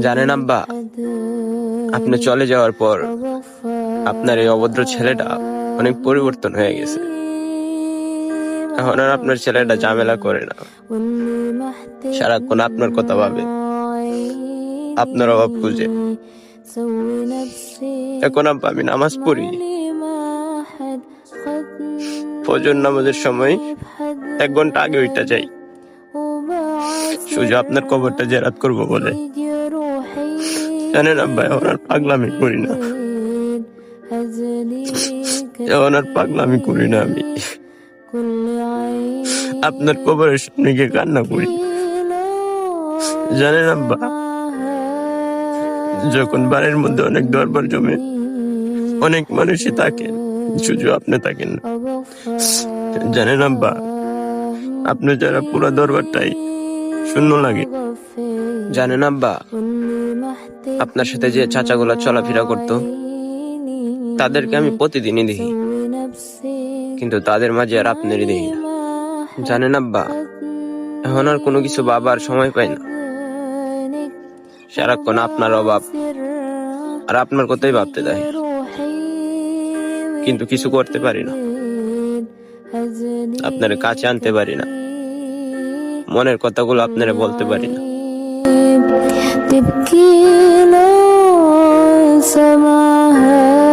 জানেন আব্বা, আপনি চলে যাওয়ার পর আপনার এই অভদ্র ছেলেটা অনেক পরিবর্তন হয়ে গেছে। এখন আর আপনার ছেলেটা ঝামেলা করে না, সারাক্ষণ আপনার কথা ভাবে, আপনার অভাব খুঁজে। এখন আব্বা আমি নামাজ পড়ি, ফজর নামাজের সময় 1 ঘন্টা আগে ওইটা যাই, শুধু আপনার কবরটা জিয়ারত করবো বলে। জানেন আব্বা, এখন আর পাগলামি করি না, এখন আর পাগলামি করি না। আমি আপনার কবরের সামনে গিয়ে কান্না করি। জানেন আব্বা, যখন বাড়ির মধ্যে অনেক দরবার জমে, অনেক মানুষই থাকে, শুধু আপনি থাকেন না। জানেন আব্বা, আপনি যারা পুরো দরবারটাই শূন্য লাগে। জানেন আব্বা, আপনার সাথে যে চাচাগুলা চলাফেরা করতো, তাদেরকে আমি প্রতিদিনই দেখি, কিন্তু তাদের মাঝে আর আপনারই দেখি না। জানেন আব্বা, এখন আর কোনো কিছু ভাবার সময় পাই না, সারাক্ষণ আপনার অভাব আর আপনার কথাই ভাবতে দেয়, কিন্তু কিছু করতে পারি না, আপনার কাছে আনতে পারি না, মনের কথাগুলো আপনারা বলতে পারি না। تبكي لو سماها